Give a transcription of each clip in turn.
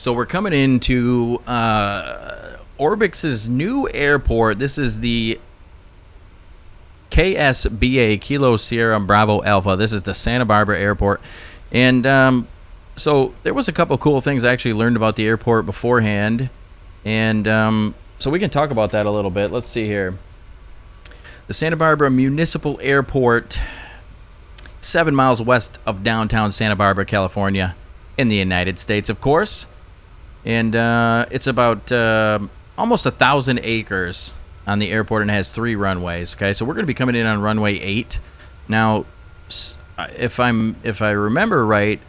So we're coming into ORBX's new airport. This is the KSBA, Kilo Sierra Bravo Alpha. This is the Santa Barbara Airport. And so there was a couple cool things I actually learned about the airport beforehand. And so we can talk about that a little bit. Let's see here. The Santa Barbara Municipal Airport, 7 miles west of downtown Santa Barbara, California, in the United States, of course. And it's about almost 1,000 acres on the airport and has 3 runways. Okay, so we're going to be coming in on runway 8. Now, if I remember right,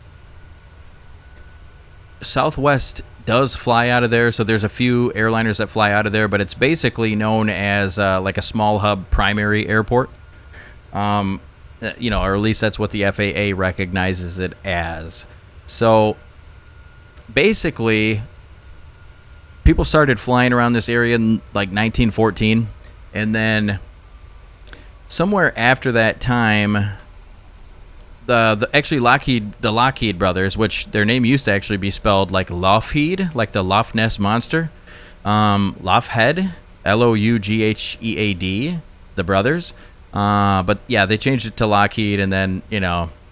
Southwest does fly out of there, so there's a few airliners that fly out of there, but it's basically known as like a small hub primary airport. Or at least that's what the FAA recognizes it as. So basically, people started flying around this area in like 1914, and then somewhere after that time, the Lockheed brothers, which their name used to actually be spelled like Lougheed, like the Loch Ness monster, Loughead, Loughead, the brothers. But yeah, they changed it to Lockheed, and then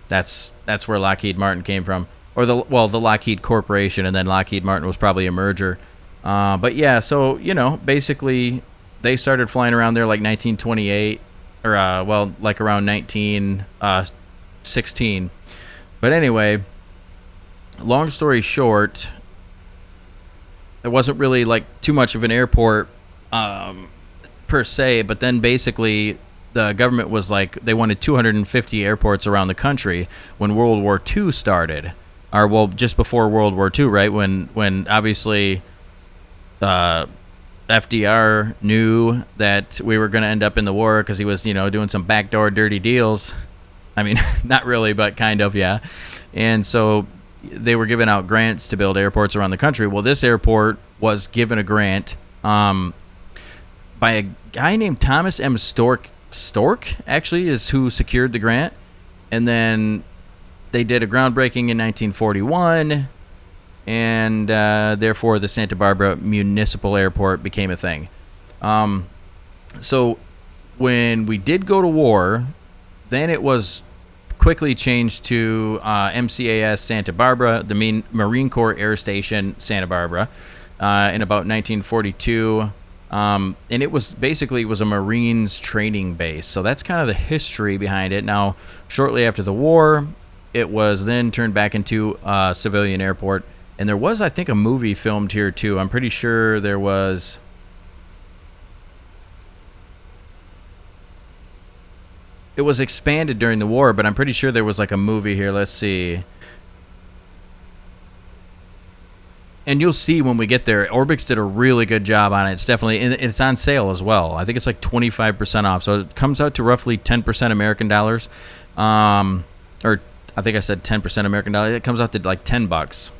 that's where Lockheed Martin came from. Or the Lockheed Corporation, and then Lockheed Martin was probably a merger. But yeah, so, basically they started flying around there like 1928, or, like around 1916. But anyway, long story short, it wasn't really like too much of an airport per se, but then basically the government was like, they wanted 250 airports around the country when World War II started. Or, well, just before World War II, right? When obviously FDR knew that we were going to end up in the war because he was, doing some backdoor dirty deals. I mean, not really, but kind of, yeah. And so they were giving out grants to build airports around the country. Well, this airport was given a grant by a guy named Thomas M. Stork. Stork, actually, is who secured the grant. And then they did a groundbreaking in 1941, and therefore the Santa Barbara Municipal Airport became a thing. So when we did go to war, then it was quickly changed to MCAS Santa Barbara, the Marine Corps Air Station Santa Barbara, in about 1942. And it was a Marines training base. So that's kind of the history behind it. Now, shortly after the war, it was then turned back into a civilian airport. And there was, I think, a movie filmed here, too. I'm pretty sure there was. It was expanded during the war, but I'm pretty sure there was like a movie here. Let's see. And you'll see when we get there, ORBX did a really good job on it. It's definitely, it's on sale as well. I think it's like 25% off. So it comes out to roughly 10% American dollars. Or I think I said 10% American dollars. It comes out to like $10.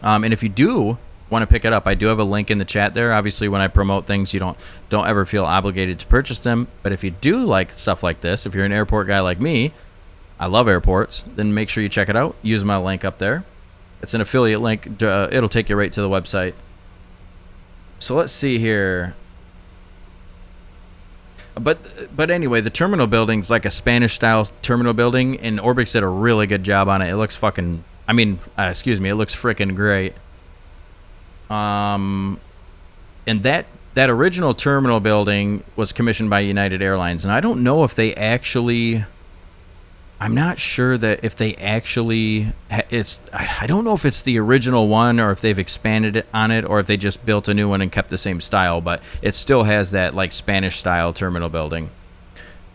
And if you do want to pick it up, I do have a link in the chat there. Obviously, when I promote things, you don't ever feel obligated to purchase them. But if you do like stuff like this, if you're an airport guy like me, I love airports, then make sure you check it out. Use my link up there. It's an affiliate link. It'll take you right to the website. So let's see here. But anyway, the terminal building's like a Spanish-style terminal building, and ORBX did a really good job on it. It looks fucking... it looks freaking great. And that original terminal building was commissioned by United Airlines, and I don't know if they actually... I'm not sure that if they actually... I don't know if it's the original one or if they've expanded it on it or if they just built a new one and kept the same style, but it still has that like Spanish-style terminal building.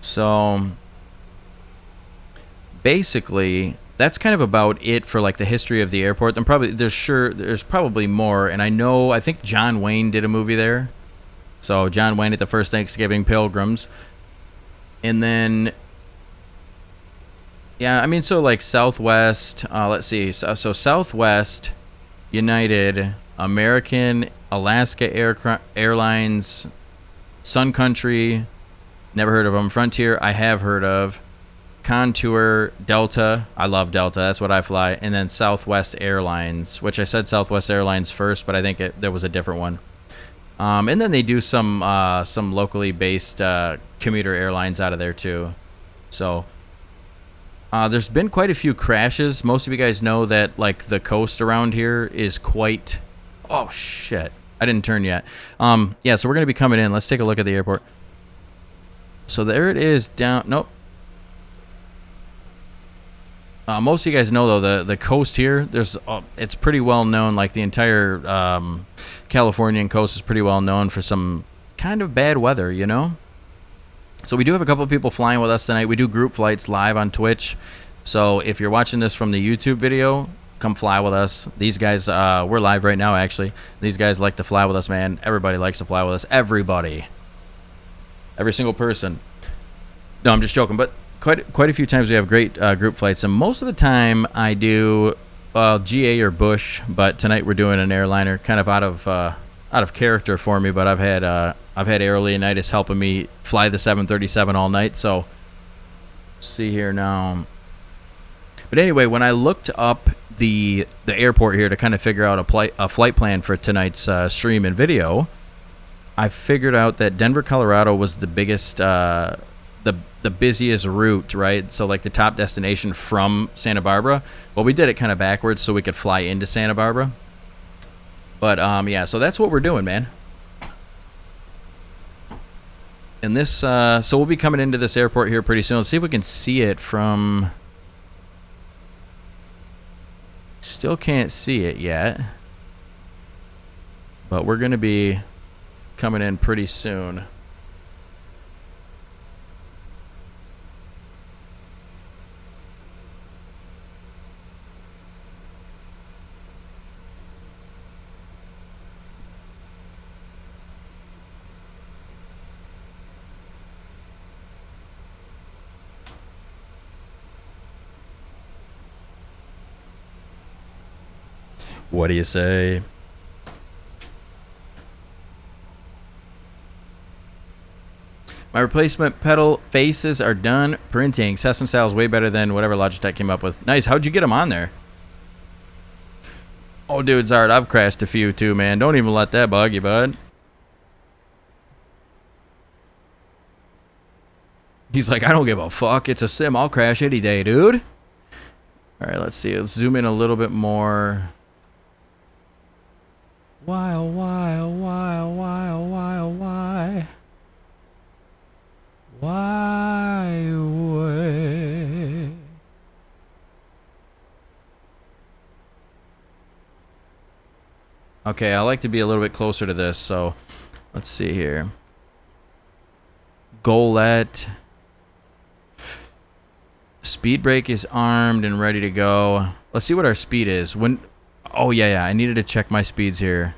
So basically, that's kind of about it for like the history of the airport. And there's probably more, and I think John Wayne did a movie there. So John Wayne at the First Thanksgiving Pilgrims. And then... yeah, I mean, so like Southwest, let's see. So Southwest, United, American, Alaska Airlines, Sun Country, never heard of them. Frontier, I have heard of. Contour, Delta. I love Delta. That's what I fly. And then Southwest Airlines, which I said Southwest Airlines first, but I think there was a different one. And then they do some locally based commuter airlines out of there too. So there's been quite a few crashes. Most of you guys know that like the coast around here is quite. Oh shit! I didn't turn yet. Yeah, so we're gonna be coming in. Let's take a look at the airport. So there it is down. Nope. Most of you guys know though the coast here. It's pretty well known. Like the entire Californian coast is pretty well known for some kind of bad weather, you know. So we do have a couple of people flying with us tonight. We do group flights live on Twitch. So if you're watching this from the YouTube video, come fly with us. These guys, we're live right now actually. These guys like to fly with us, man. Everybody likes to fly with us. Everybody. Every single person. No, I'm just joking, but quite a few times we have great group flights, and most of the time I do GA or Bush, but tonight we're doing an airliner, kind of out of character for me. But I've had Air Leonidas helping me fly the 737 all night. So see here now. But anyway, when I looked up the airport here to kind of figure out a flight plan for tonight's stream and video, I figured out that Denver, Colorado was the biggest. The busiest route, right? So like the top destination from Santa Barbara. Well, we did it kind of backwards so we could fly into Santa Barbara. But yeah, so that's what we're doing, man. And this, so we'll be coming into this airport here pretty soon. Let's see if we can see it from. Still can't see it yet, but we're gonna be coming in pretty soon. What do you say? My replacement pedal faces are done printing. Cessna style is way better than whatever Logitech came up with. Nice. How'd you get them on there? Oh, dude, Zard, I've crashed a few too, man. Don't even let that bug you, bud. He's like, I don't give a fuck. It's a sim. I'll crash any day, dude. All right, let's see. Let's zoom in a little bit more. Why, oh, why, oh, why, oh, why, oh, why, oh, why? Why away? Okay, I like to be a little bit closer to this, so let's see here. Golette. Speed brake is armed and ready to go. Let's see what our speed is. Oh, yeah, I needed to check my speeds here.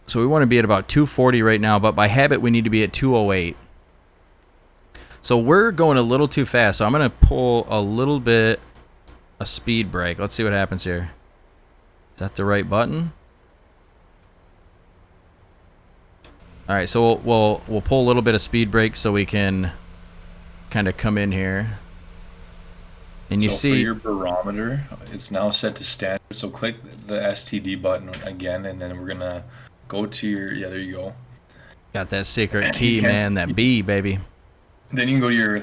So we want to be at about 240 right now, but by habit we need to be at 208. So we're going a little too fast, so I'm going to pull a little bit of speed brake. Let's see what happens here. Is that the right button? All right, so we'll pull a little bit of speed brake so we can kind of come in here. And you see for your barometer, it's now set to standard. So click the STD button again, and then we're gonna go to your there you go. Got that secret key, man. That B, baby. Then you can go to your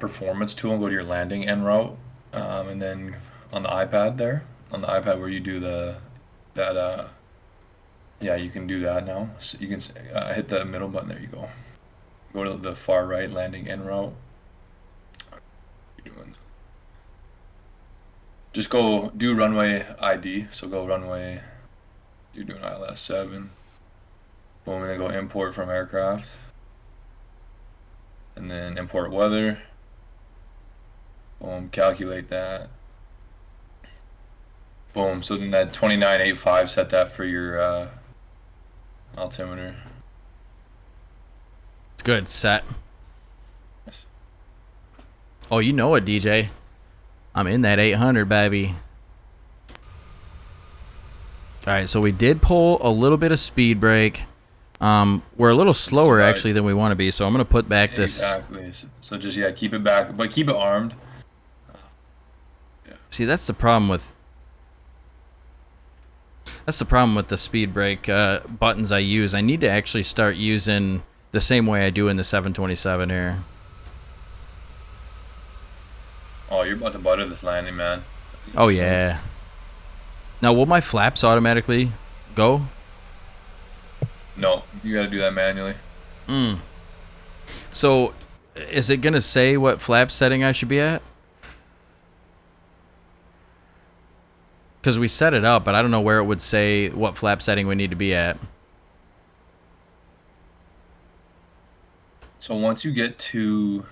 performance tool and go to your landing en route, and then on the iPad on the iPad where you do yeah, you can do that now. So you can hit the middle button. There you go. Go to the far right landing en route. You're doing. Just go do runway ID. So go runway. You're doing ILS 7. Boom, and then go import from aircraft. And then import weather. Boom, calculate that. Boom, so then that 2985, set that for your altimeter. It's good, set. Oh, you know it, DJ. I'm in that 800, baby. All right, so we did pull a little bit of speed brake. We're a little slower about actually than we want to be, so I'm gonna put back this. exactly. So just yeah, keep it back, but keep it armed. Yeah. See, that's the problem with the speed brake buttons I use. I need to actually start using the same way I do in the 727 here. Oh, you're about to butter this landing, man. Oh yeah. Now, will my flaps automatically go? No, you got to do that manually. So, is it gonna say what flap setting I should be at? Because we set it up, but I don't know where it would say what flap setting we need to be at. So once you get to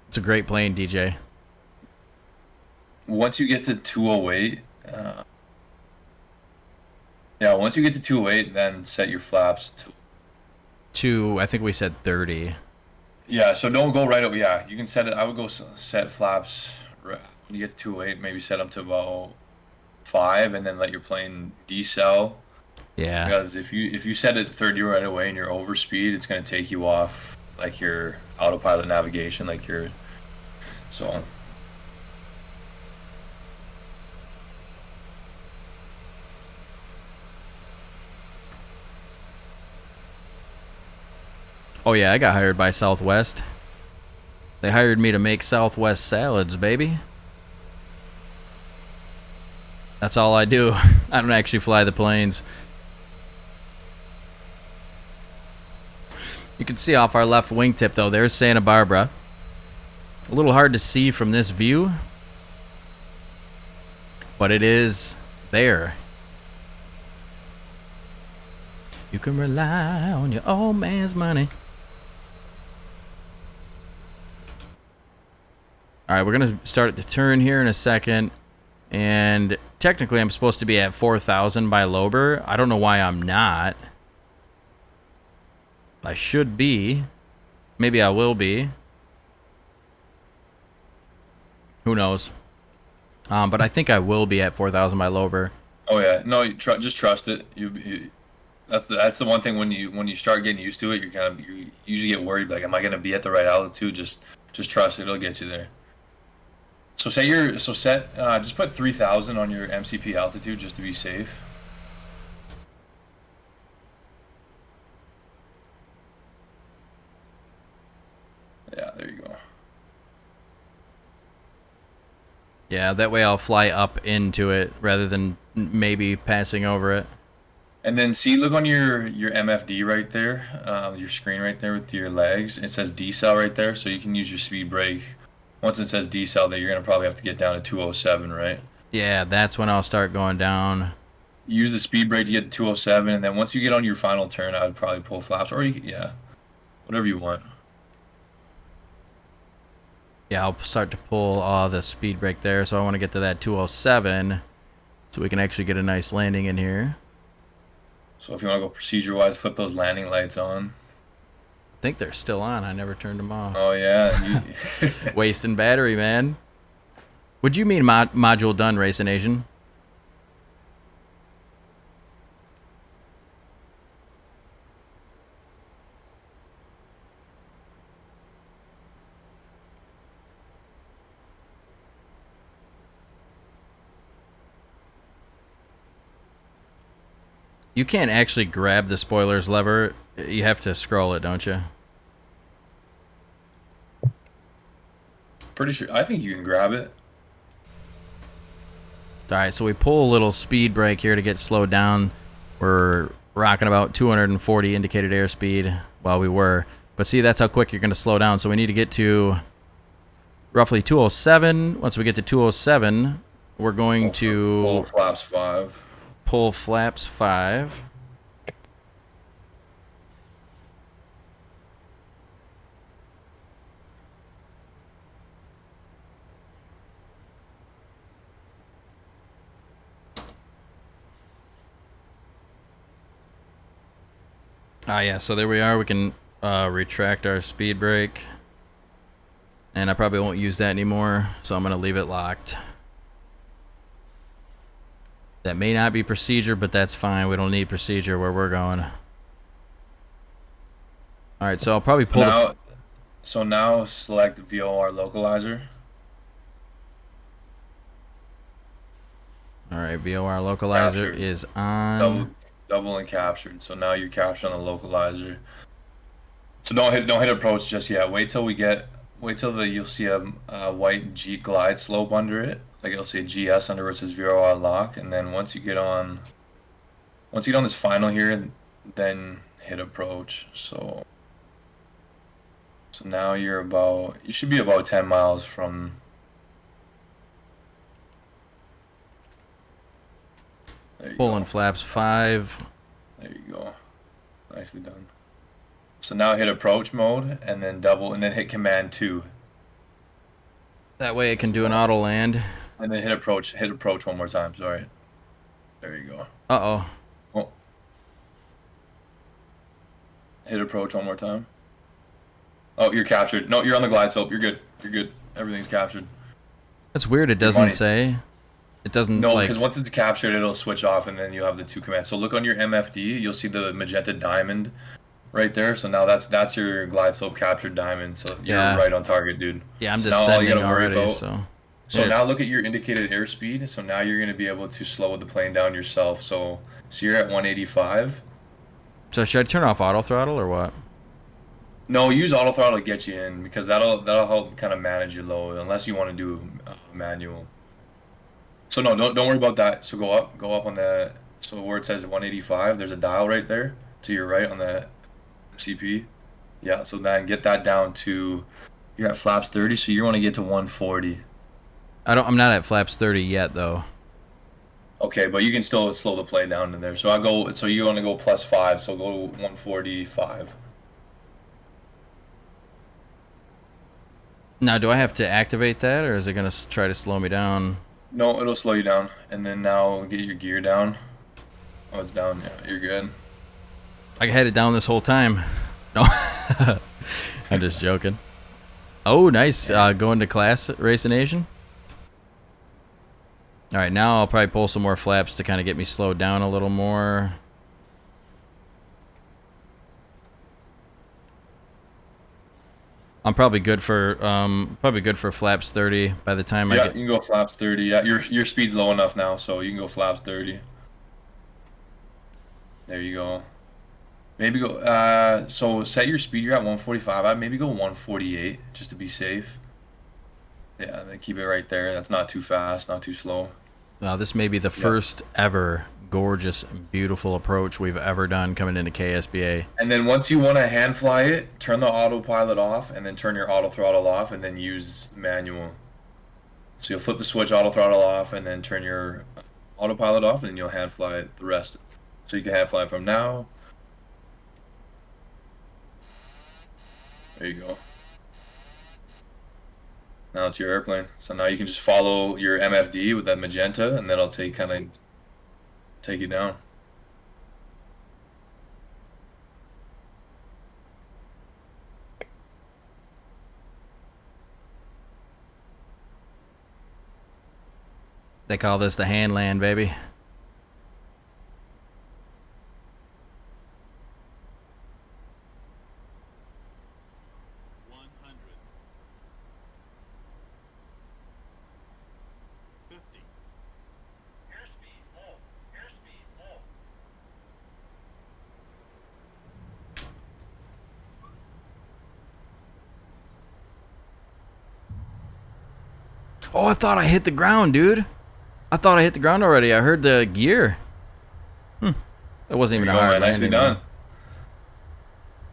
It's a great plane, DJ. 208, yeah, once you get to 208, then set your flaps to. I think we said 30. Yeah, so don't go right up. Yeah, you can set it. I would go set flaps when you get to 208, maybe set them to about 5, and then let your plane decel. Yeah. Because if you set it to 30 right away and you're over speed, it's gonna take you off like your autopilot navigation, like your so. Oh yeah, I got hired by Southwest. They hired me to make Southwest salads, baby. That's all I do. I don't actually fly the planes. You can see off our left wingtip, though, there's Santa Barbara. A little hard to see from this view, but it is there. You can rely on your old man's money. All right, we're going to start the turn here in a second. And technically, I'm supposed to be at 4,000 by Lober. I don't know why I'm not. I should be. Maybe I will be. Who knows? But I think I will be at 4,000 by Lober. Oh yeah, no, just trust it. That's the one thing when you start getting used to it, you usually get worried like, am I gonna be at the right altitude? Just trust it, it'll get you there. So just put 3,000 on your MCP altitude just to be safe. Yeah, there you go. Yeah, that way I'll fly up into it rather than maybe passing over it. And then look on your MFD right there, your screen right there with your legs. It says decel right there, so you can use your speed brake. Once it says decel, that you're gonna probably have to get down to 207, right? Yeah, that's when I'll start going down. Use the speed brake to get to 207, and then once you get on your final turn, I would probably pull flaps, or yeah, whatever you want. Yeah, I'll start to pull the speed brake there, so I want to get to that 207 so we can actually get a nice landing in here. So if you want to go procedure-wise, flip those landing lights on. I think they're still on. I never turned them off. Oh, yeah. Wasting battery, man. Would you mean module done, Racing Asian? You can't actually grab the spoilers lever. You have to scroll it, don't you? Pretty sure. I think you can grab it. All right, so we pull a little speed brake here to get slowed down. We're rocking about 240 indicated airspeed while we were. But see, that's how quick you're going to slow down. So we need to get to roughly 207. Once we get to 207, we're going to pull flaps 5. Pull flaps 5. Ah, yeah, so there we are. We can retract our speed brake. And I probably won't use that anymore, so I'm going to leave it locked. That may not be procedure, but that's fine. We don't need procedure where we're going. All right, so I'll probably pull the. Now select VOR localizer. All right, VOR localizer Captured. is on. Double and captured. So now you're captured on the localizer. So don't hit approach just yet. Wait till you'll see a white G glide slope under it. Like it'll say GS under where it says VOR lock, and then once you get on this final here, then hit approach. So now you should be about 10 miles from. There you Pulling go. flaps 5. There you go. Nicely done. So now hit approach mode and then hit command 2. That way it can do an auto land. And then hit approach one more time, sorry. There you go. Uh-oh. Oh. Hit approach one more time. Oh, you're captured. No, you're on the glide slope. You're good. You're good. Everything's captured. That's weird. It doesn't say. It doesn't. No, like... because once it's captured, it'll switch off, and then you have the 2 commands. So look on your MFD. You'll see the magenta diamond right there. So now that's your glide slope captured diamond. So you're right on target, dude. Yeah, I'm so just now all you sending gotta worry already. about, So now look at your indicated airspeed. So now you're gonna be able to slow the plane down yourself. So you're at 185. So should I turn off auto throttle or what? No, use auto throttle to get you in because that'll help kind of manage your load unless you want to do manual. So no, don't worry about that. So go up on the where it says 185. There's a dial right there to your right on the CP. Yeah, so then get that down to you're at flaps 30. So you want to get to 140. I'm not at flaps 30 yet though. Okay, but you can still slow the plane down in there. So So you want to go +5. So go 145. Now, do I have to activate that, or is it gonna try to slow me down? No, it'll slow you down, and then now get your gear down. Oh, it's down. Yeah, you're good. I had it down this whole time. No, I'm just joking. Oh, nice. Going to class Racing Nation. All right, now I'll probably pull some more flaps to kind of get me slowed down a little more. I'm probably good for flaps 30 by the time I get. You can go flaps 30. Yeah, your speed's low enough now, so you can go flaps 30. There you go. Maybe go. So set your speed. You're at 145. I'd maybe go 148 just to be safe. Yeah, then keep it right there. That's not too fast, not too slow. This may be the first ever gorgeous, beautiful approach we've ever done coming into KSBA. And then once you want to hand fly it, turn the autopilot off, and then turn your auto throttle off, and then use manual. So you'll flip the switch, auto throttle off, and then turn your autopilot off, and then you'll hand fly it the rest. So you can hand fly from now. There you go. Now it's your airplane. So now you can just follow your MFD with that magenta, and that'll take you down. They call this the hand land, baby. Oh, I thought I hit the ground, dude. I thought I hit the ground already. I heard the gear. That wasn't even a hard landing. Nicely done.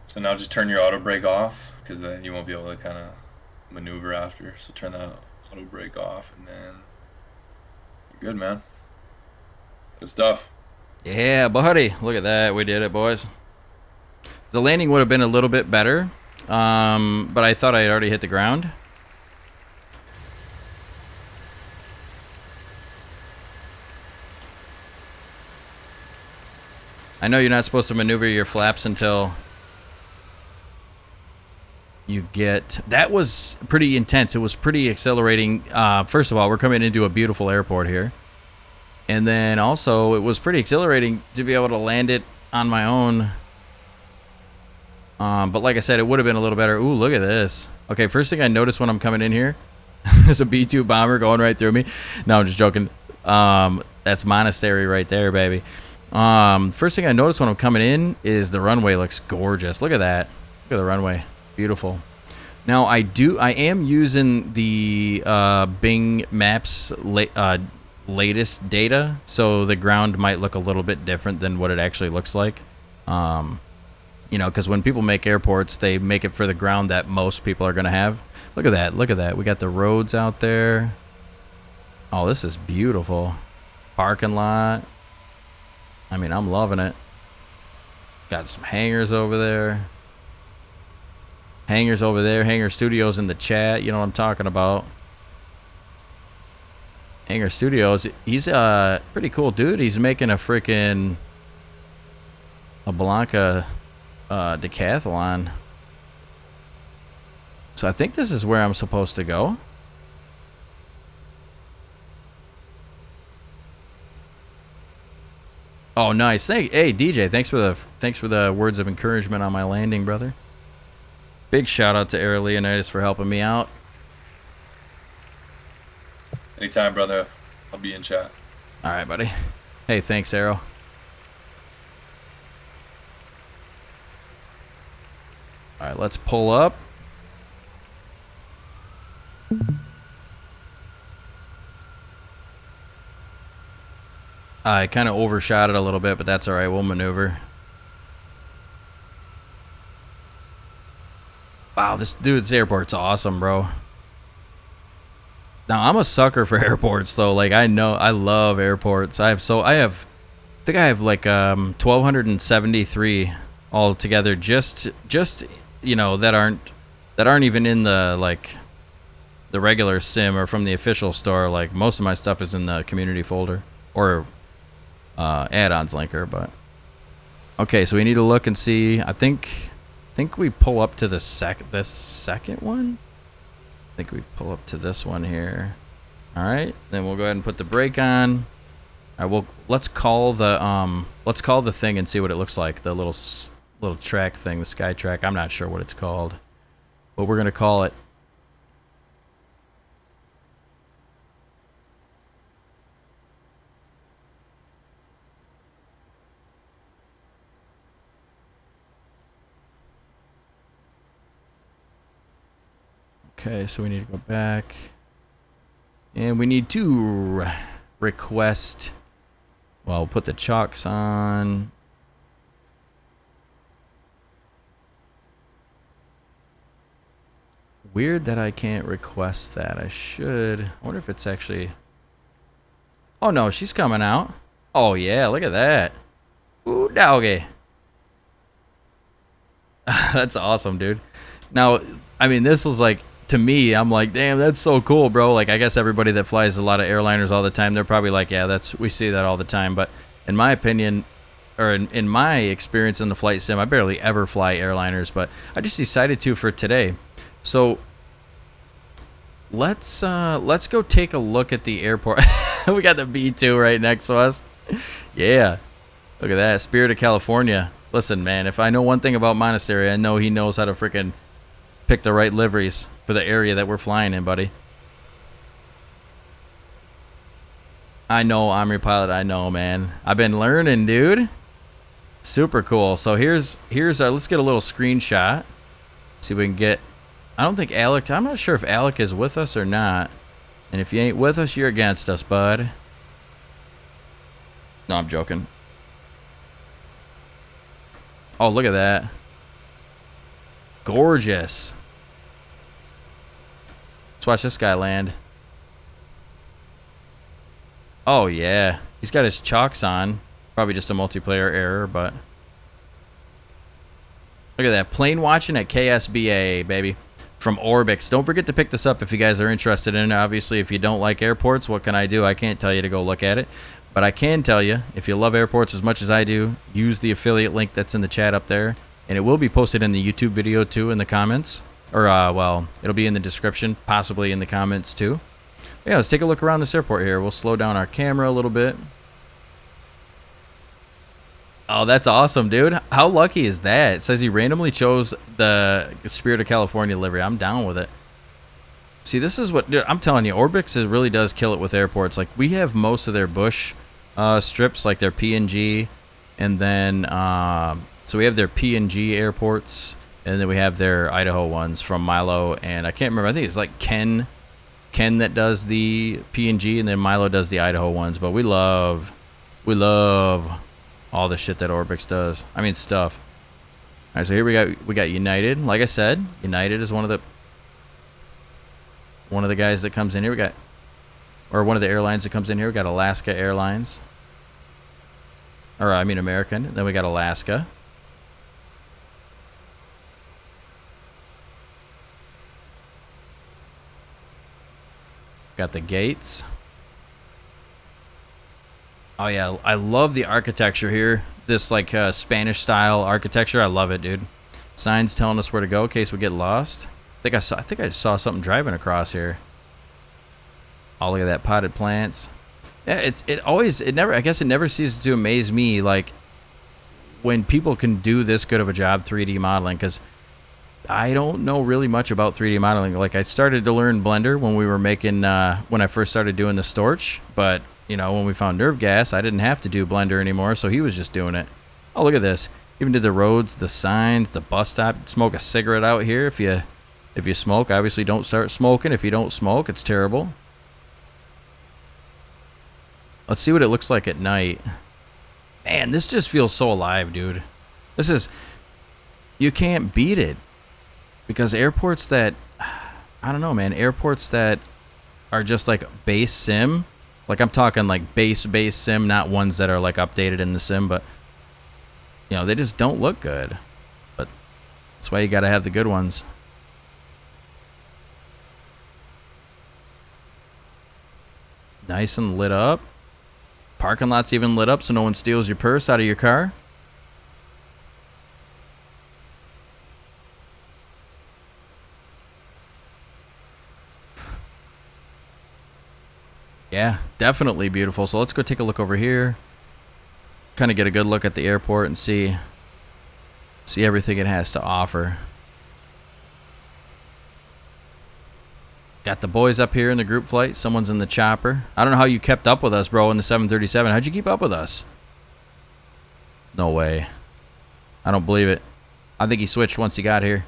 So now just turn your auto brake off, because then you won't be able to kind of maneuver after. So turn the auto brake off, and then you're good, man. Good stuff. Yeah, buddy. Look at that. We did it, boys. The landing would have been a little bit better, but I thought I had already hit the ground. I know you're not supposed to maneuver your flaps until you get... That was pretty intense. It was pretty accelerating. First of all, we're coming into a beautiful airport here. And then also, it was pretty exhilarating to be able to land it on my own But like I said, it would have been a little better. Ooh, look at this. Okay, first thing I noticed when I'm coming in here is a B-2 bomber going right through me. No, I'm just joking. That's Monastery right there, baby. First thing I noticed when I'm coming in is the runway looks gorgeous. Look at that. Look at the runway. Beautiful. Now, I am using the Bing Maps latest data, so the ground might look a little bit different than what it actually looks like. You know, because when people make airports, they make it for the ground that most people are going to have. Look at that. Look at that. We got the roads out there. Oh, this is beautiful. Parking lot. I mean, I'm loving it. Got some hangars over there. Hangars over there. Hangar Studios in the chat. You know what I'm talking about. Hangar Studios. He's a pretty cool dude. He's making a freaking Blanca decathlon. So I think this is where I'm supposed to go. Oh, nice. Hey, DJ, thanks for the words of encouragement on my landing, brother. Big shout out to Air Leonidas for helping me out. Anytime, brother. I'll be in chat. All right, buddy. Hey, thanks, Arrow. All right, let's pull up. I kind of overshot it a little bit, but that's all right. We'll maneuver. Wow, this airport's awesome, bro. Now, I'm a sucker for airports, though. Like, I love airports. I think I have like 1,273 altogether. Just you know, that aren't even in the like the regular sim or from the official store. Like, most of my stuff is in the community folder or add-ons linker. But okay, so we need to look and see. I think we pull up to this second one. I think we pull up to this one here. All right, then we'll go ahead and put the brake on. All right, let's call the thing and see what it looks like. The little track thing, the sky track. I'm not sure what it's called, but we're gonna call it. Okay, so we need to go back. And we need to request... Well, we'll put the chocks on. Weird that I can't request that. I should. I wonder if it's actually... Oh, no, she's coming out. Oh, yeah, look at that. Ooh, doggy. That's awesome, dude. Now, I mean, this was like... To me, I'm like, damn, that's so cool, bro. Like, I guess everybody that flies a lot of airliners all the time, they're probably like, yeah, we see that all the time. But in my opinion, or in my experience in the flight sim, I barely ever fly airliners, but I just decided to for today. So let's go take a look at the airport. We got the B2 right next to us. Yeah, look at that, Spirit of California. Listen, man, if I know one thing about Monastery, I know he knows how to freaking pick the right liveries for the area that we're flying in, buddy. I know, Omri Pilot. I know, man. I've been learning, dude. Super cool. So here's our. Let's get a little screenshot. See if we can get. I don't think Alec. I'm not sure if Alec is with us or not. And if you ain't with us, you're against us, bud. No, I'm joking. Oh, look at that. Gorgeous. Let's watch this guy land. Oh, yeah. He's got his chocks on. Probably just a multiplayer error, but... Look at that. Plane watching at KSBA, baby. From ORBX. Don't forget to pick this up if you guys are interested in it. Obviously, if you don't like airports, what can I do? I can't tell you to go look at it. But I can tell you, if you love airports as much as I do, use the affiliate link that's in the chat up there. And it will be posted in the YouTube video, too, in the comments. Or, well, it'll be in the description, possibly in the comments, too. Yeah, let's take a look around this airport here. We'll slow down our camera a little bit. Oh, that's awesome, dude. How lucky is that? It says he randomly chose the Spirit of California livery. I'm down with it. See, this is what, dude, I'm telling you, Orbix really does kill it with airports. Like, we have most of their bush strips, like their PNG, and then, so we have their PNG airports, and then we have their Idaho ones from Milo, and I can't remember, I think it's like Ken that does the PNG, and then Milo does the Idaho ones, but we love all the shit that Orbix does. I mean, stuff. All right, so here we got United. Like I said, United is one of the guys that comes in here. We got, or one of the airlines that comes in here. We got Alaska Airlines, or I mean American. Then we got Alaska. Got the gates. Oh yeah, I love the architecture here. This like Spanish style architecture. I love it, dude. Signs telling us where to go in case we get lost. I think I saw something driving across here. Oh, look at that, potted plants. Yeah, it never, I guess it never ceases to amaze me, like, when people can do this good of a job 3D modeling, because I don't know really much about 3D modeling. Like, I started to learn Blender when we were making, when I first started doing the Storch, but, you know, when we found Nerve Gas, I didn't have to do Blender anymore, so he was just doing it. Oh, look at this. Even did the roads, the signs, the bus stop. Smoke a cigarette out here if you smoke. Obviously, don't start smoking. If you don't smoke, it's terrible. Let's see what it looks like at night. Man, this just feels so alive, dude. This is... You can't beat it. Because airports that... I don't know, man. Airports that are just like base sim. Like, I'm talking like base sim, not ones that are like updated in the sim, but... You know, they just don't look good. But that's why you gotta have the good ones. Nice and lit up. Parking lot's even lit up so no one steals your purse out of your car. Yeah, definitely beautiful. So let's go take a look over here. Kind of get a good look at the airport and see everything it has to offer. Got the boys up here in the group flight. Someone's in the chopper. I don't know how you kept up with us, bro, in the 737. How'd you keep up with us? No way. I don't believe it. I think he switched once he got here.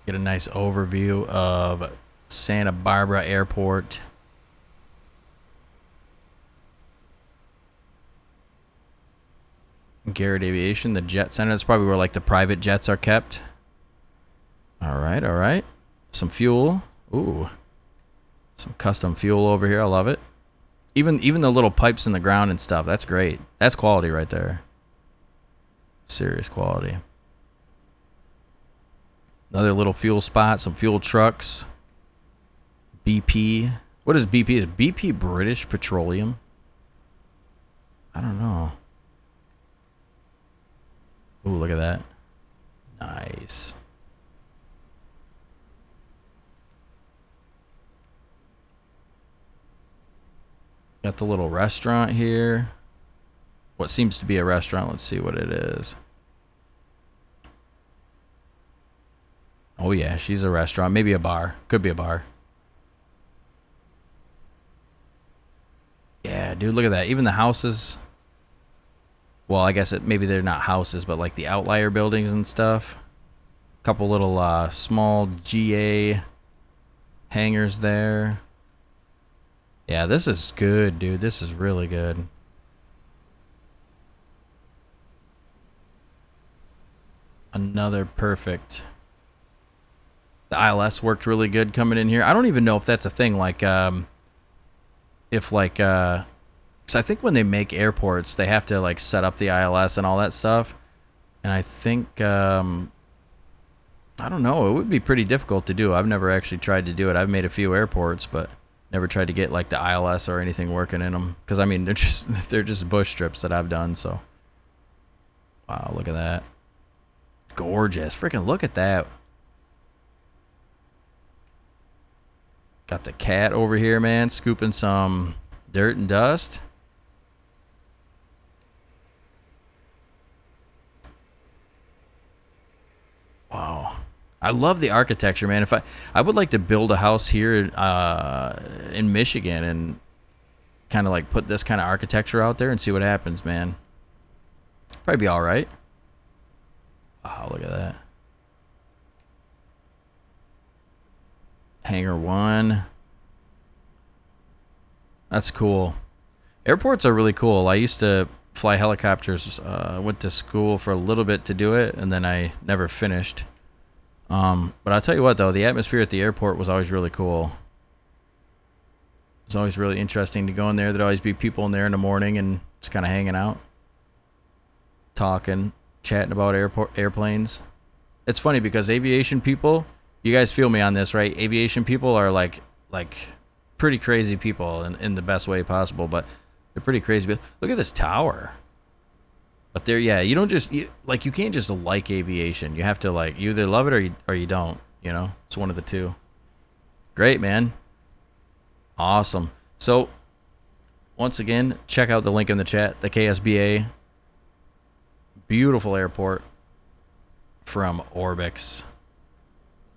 Get a nice overview of Santa Barbara Airport. Garrett Aviation, the jet center. That's probably where like the private jets are kept. All right, all right. Some fuel. Ooh. Some custom fuel over here. I love it. Even the little pipes in the ground and stuff. That's great. That's quality right there. Serious quality. Another little fuel spot. Some fuel trucks. BP. What is BP? Is BP British Petroleum? I don't know. Ooh, look at that. Nice. Got the little restaurant here. What seems to be a restaurant. Let's see what it is. Oh yeah, she's a restaurant. Maybe a bar. Could be a bar. Yeah, dude, look at that. Even the houses. Well, I guess maybe they're not houses, but like the outlier buildings and stuff. Couple little small GA hangars there. Yeah, this is good, dude. This is really good. Another perfect. The ILS worked really good coming in here. I don't even know if that's a thing. Like, if like, because I think when they make airports, they have to like set up the ILS and all that stuff. And I think, I don't know. It would be pretty difficult to do. I've never actually tried to do it. I've made a few airports, but never tried to get like the ILS or anything working in them. Because I mean, they're just bush strips that I've done. So, wow, look at that. Gorgeous. Freaking look at that. Got the cat over here, man, scooping some dirt and dust. Wow. I love the architecture, man. If I would like to build a house here in Michigan and kind of like put this kind of architecture out there and see what happens, man. Probably be all right. Wow, look at that. Hangar 1. That's cool. Airports are really cool. I used to fly helicopters. Went to school for a little bit to do it, and then I never finished. But I'll tell you what, though, the atmosphere at the airport was always really cool. It was always really interesting to go in there. There'd always be people in there in the morning and just kind of hanging out, talking, chatting about airplanes. It's funny because aviation people, you guys feel me on this, right? Aviation people are like pretty crazy people in the best way possible, but they're pretty crazy. Look at this tower. But there, yeah, you don't just you can't just like aviation. You have to you either love it or you don't. You know, it's one of the two. Great, man. Awesome. So, once again, check out the link in the chat. The KSBA, beautiful airport from ORBX.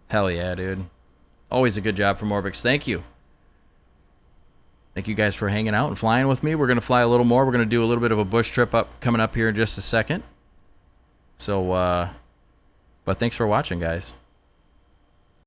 Hell yeah, dude. Always a good job from ORBX. Thank you. Thank you guys for hanging out and flying with me. We're going to fly a little more. We're going to do a little bit of a bush trip coming up here in just a second. So, but thanks for watching, guys.